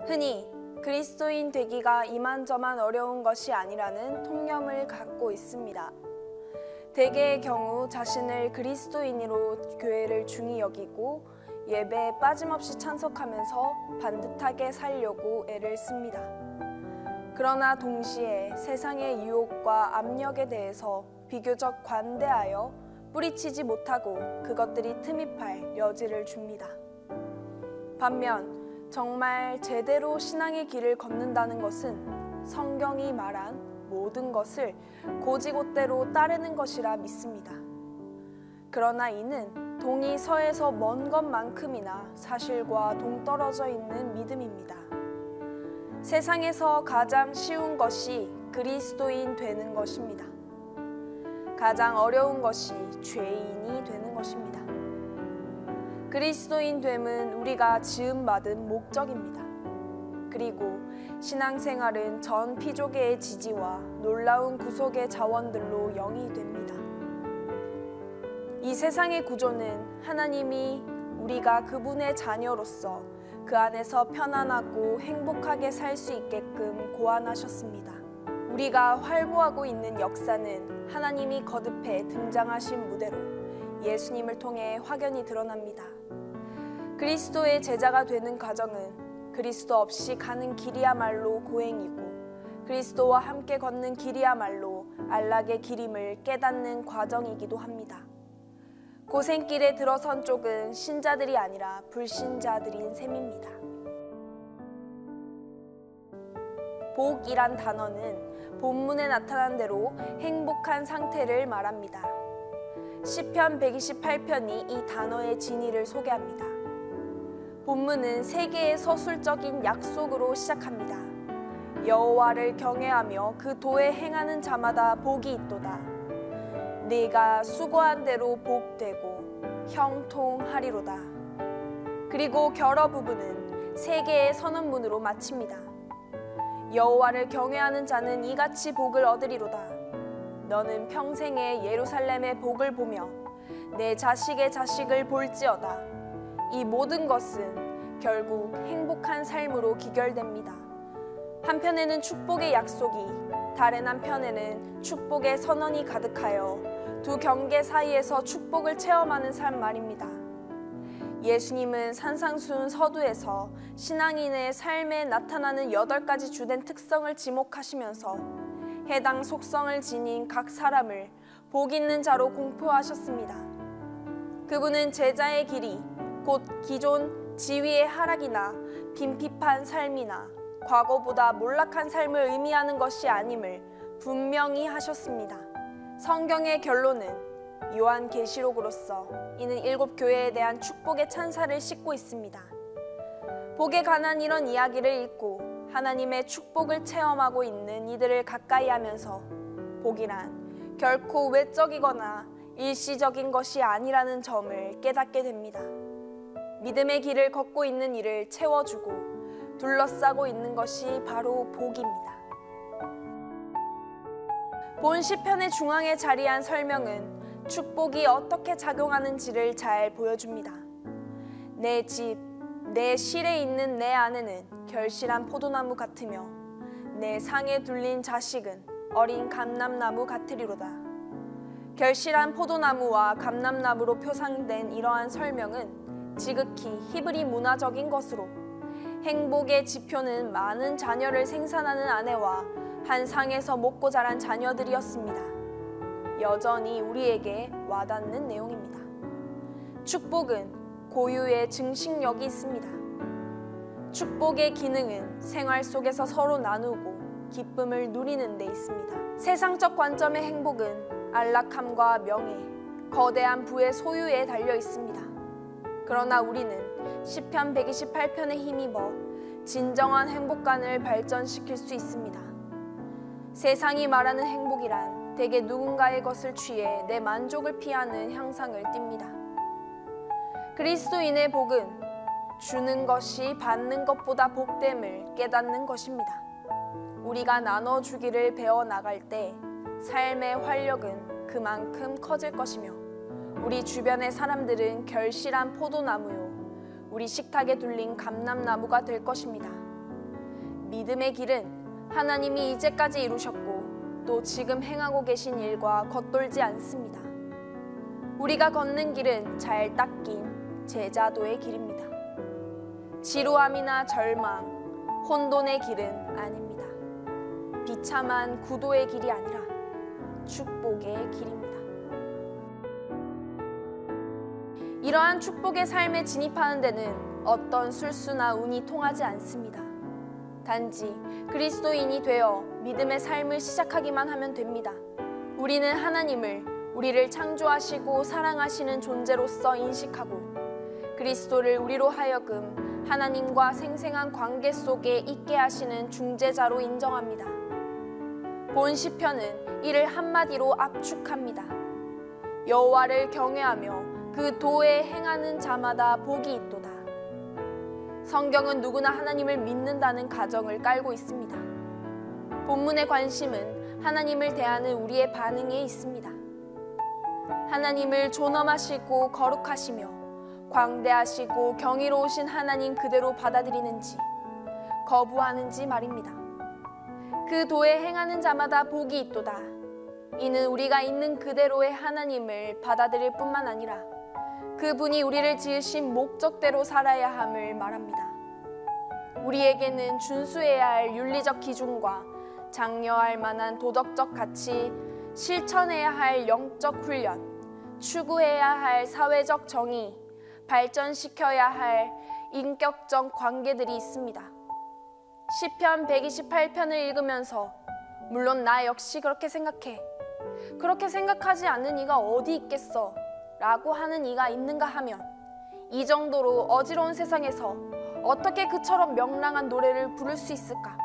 흔히 그리스도인 되기가 이만저만 어려운 것이 아니라는 통념을 갖고 있습니다. 대개의 경우 자신을 그리스도인으로 교회를 중히 여기고 예배에 빠짐없이 참석하면서 반듯하게 살려고 애를 씁니다. 그러나 동시에 세상의 유혹과 압력에 대해서 비교적 관대하여 뿌리치지 못하고 그것들이 틈입할 여지를 줍니다. 반면 정말 제대로 신앙의 길을 걷는다는 것은 성경이 말한 모든 것을 곧이곧대로 따르는 것이라 믿습니다. 그러나 이는 동이 서에서 먼 것만큼이나 사실과 동떨어져 있는 믿음입니다. 세상에서 가장 쉬운 것이 그리스도인 되는 것입니다. 가장 어려운 것이 죄인이 되는 것입니다. 그리스도인 됨은 우리가 지음받은 목적입니다. 그리고 신앙생활은 전 피조계의 지지와 놀라운 구속의 자원들로 영이 됩니다. 이 세상의 구조는 하나님이 우리가 그분의 자녀로서 그 안에서 편안하고 행복하게 살 수 있게끔 고안하셨습니다. 우리가 활보하고 있는 역사는 하나님이 거듭해 등장하신 무대로 예수님을 통해 확연히 드러납니다. 그리스도의 제자가 되는 과정은 그리스도 없이 가는 길이야말로 고행이고 그리스도와 함께 걷는 길이야말로 안락의 길임을 깨닫는 과정이기도 합니다. 고생길에 들어선 쪽은 신자들이 아니라 불신자들인 셈입니다. 복이란 단어는 본문에 나타난 대로 행복한 상태를 말합니다. 시편 128편이 이 단어의 진의를 소개합니다. 본문은 세 개의 서술적인 약속으로 시작합니다. 여호와를 경외하며 그 도에 행하는 자마다 복이 있도다. 네가 수고한 대로 복되고 형통하리로다. 그리고 결어 부분은 세 개의 선언문으로 마칩니다. 여호와를 경외하는 자는 이같이 복을 얻으리로다. 너는 평생에 예루살렘의 복을 보며 내 자식의 자식을 볼지어다. 이 모든 것은 결국 행복한 삶으로 기결됩니다. 한편에는 축복의 약속이, 다른 한편에는 축복의 선언이 가득하여 두 경계 사이에서 축복을 체험하는 삶 말입니다. 예수님은 산상수훈 서두에서 신앙인의 삶에 나타나는 8가지 주된 특성을 지목하시면서 해당 속성을 지닌 각 사람을 복 있는 자로 공표하셨습니다. 그분은 제자의 길이 곧 기존 지위의 하락이나 빈핍한 삶이나 과거보다 몰락한 삶을 의미하는 것이 아님을 분명히 하셨습니다. 성경의 결론은 요한계시록으로서 이는 7 교회에 대한 축복의 찬사를 싣고 있습니다. 복에 관한 이런 이야기를 읽고 하나님의 축복을 체험하고 있는 이들을 가까이 하면서 복이란 결코 외적이거나 일시적인 것이 아니라는 점을 깨닫게 됩니다. 믿음의 길을 걷고 있는 이를 채워주고 둘러싸고 있는 것이 바로 복입니다. 본 시편의 중앙에 자리한 설명은 축복이 어떻게 작용하는지를 잘 보여줍니다. 내 집, 내 실에 있는 내 아내는 결실한 포도나무 같으며 내 상에 둘린 자식은 어린 감람나무 같으리로다. 결실한 포도나무와 감람나무로 표상된 이러한 설명은 지극히 히브리 문화적인 것으로 행복의 지표는 많은 자녀를 생산하는 아내와 한 상에서 먹고 자란 자녀들이었습니다. 여전히 우리에게 와닿는 내용입니다. 축복은 고유의 증식력이 있습니다. 축복의 기능은 생활 속에서 서로 나누고 기쁨을 누리는 데 있습니다. 세상적 관점의 행복은 안락함과 명예, 거대한 부의 소유에 달려 있습니다. 그러나 우리는 시편 128편에 힘입어 진정한 행복감을 발전시킬 수 있습니다. 세상이 말하는 행복이란 대개 누군가의 것을 취해 내 만족을 피하는 향상을 띱니다. 그리스도인의 복은 주는 것이 받는 것보다 복됨을 깨닫는 것입니다. 우리가 나눠주기를 배워나갈 때 삶의 활력은 그만큼 커질 것이며 우리 주변의 사람들은 결실한 포도나무요, 우리 식탁에 둘린 감람나무가 될 것입니다. 믿음의 길은 하나님이 이제까지 이루셨고 또 지금 행하고 계신 일과 겉돌지 않습니다. 우리가 걷는 길은 잘 닦인 제자도의 길입니다. 지루함이나 절망, 혼돈의 길은 아닙니다. 비참한 구도의 길이 아니라 축복의 길입니다. 이러한 축복의 삶에 진입하는 데는 어떤 술수나 운이 통하지 않습니다. 단지 그리스도인이 되어 믿음의 삶을 시작하기만 하면 됩니다. 우리는 하나님을 우리를 창조하시고 사랑하시는 존재로서 인식하고 그리스도를 우리로 하여금 하나님과 생생한 관계 속에 있게 하시는 중재자로 인정합니다. 본 시편은 이를 한마디로 압축합니다. 여호와를 경외하며 그 도에 행하는 자마다 복이 있도다. 성경은 누구나 하나님을 믿는다는 가정을 깔고 있습니다. 본문의 관심은 하나님을 대하는 우리의 반응에 있습니다. 하나님을 존엄하시고 거룩하시며 광대하시고 경이로우신 하나님 그대로 받아들이는지 거부하는지 말입니다. 그 도에 행하는 자마다 복이 있도다. 이는 우리가 있는 그대로의 하나님을 받아들일 뿐만 아니라 그분이 우리를 지으신 목적대로 살아야 함을 말합니다. 우리에게는 준수해야 할 윤리적 기준과 장려할 만한 도덕적 가치, 실천해야 할 영적 훈련, 추구해야 할 사회적 정의, 발전시켜야 할 인격적 관계들이 있습니다. 시편 128편을 읽으면서 물론 나 역시 그렇게 생각해. 그렇게 생각하지 않는 이가 어디 있겠어? 라고 하는 이가 있는가 하면 이 정도로 어지러운 세상에서 어떻게 그처럼 명랑한 노래를 부를 수 있을까?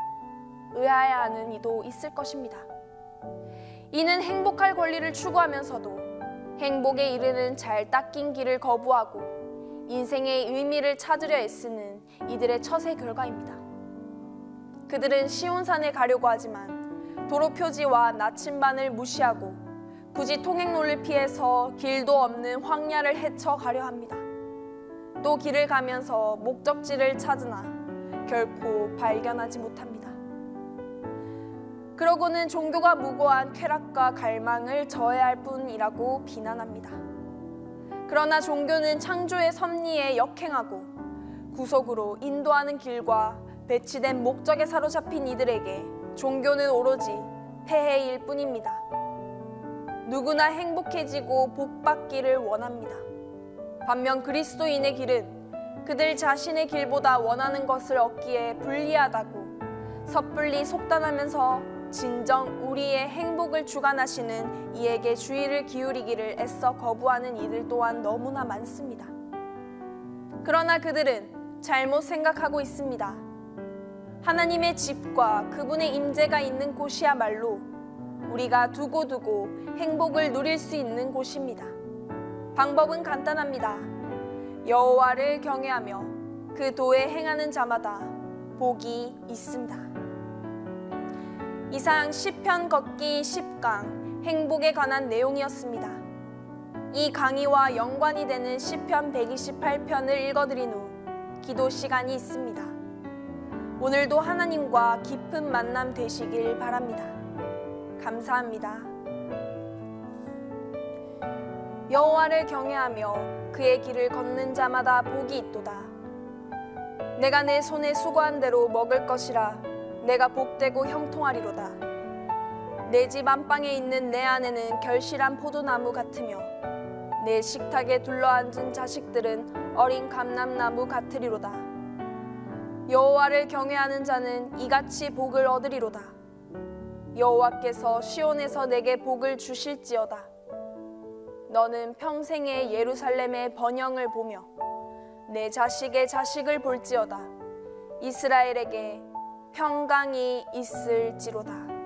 의아해하는 이도 있을 것입니다. 이는 행복할 권리를 추구하면서도 행복에 이르는 잘 닦인 길을 거부하고 인생의 의미를 찾으려 애쓰는 이들의 처세 결과입니다. 그들은 시온산에 가려고 하지만 도로 표지와 나침반을 무시하고 굳이 통행로를 피해서 길도 없는 황야를 헤쳐 가려 합니다. 또 길을 가면서 목적지를 찾으나 결코 발견하지 못합니다. 그러고는 종교가 무고한 쾌락과 갈망을 저해할 뿐이라고 비난합니다. 그러나 종교는 창조의 섭리에 역행하고 구속으로 인도하는 길과 배치된 목적에 사로잡힌 이들에게 종교는 오로지 폐해일 뿐입니다. 누구나 행복해지고 복받기를 원합니다. 반면 그리스도인의 길은 그들 자신의 길보다 원하는 것을 얻기에 불리하다고 섣불리 속단하면서 진정 우리의 행복을 주관하시는 이에게 주의를 기울이기를 애써 거부하는 이들 또한 너무나 많습니다. 그러나 그들은 잘못 생각하고 있습니다. 하나님의 집과 그분의 임재가 있는 곳이야말로 우리가 두고두고 행복을 누릴 수 있는 곳입니다. 방법은 간단합니다. 여호와를 경외하며 그 도에 행하는 자마다 복이 있습니다. 이상 시편 걷기 10강 행복에 관한 내용이었습니다. 이 강의와 연관이 되는 시편 128편을 읽어드린 후 기도 시간이 있습니다. 오늘도 하나님과 깊은 만남 되시길 바랍니다. 감사합니다. 여호와를 경외하며 그의 길을 걷는 자마다 복이 있도다. 내가 내 손에 수고한 대로 먹을 것이라 내가 복되고 형통하리로다. 내 집 안방에 있는 내 아내는 결실한 포도나무 같으며 내 식탁에 둘러앉은 자식들은 어린 감람나무 같으리로다. 여호와를 경외하는 자는 이같이 복을 얻으리로다. 여호와께서 시온에서 내게 복을 주실지어다. 너는 평생에 예루살렘의 번영을 보며 내 자식의 자식을 볼지어다. 이스라엘에게 평강이 있을지로다.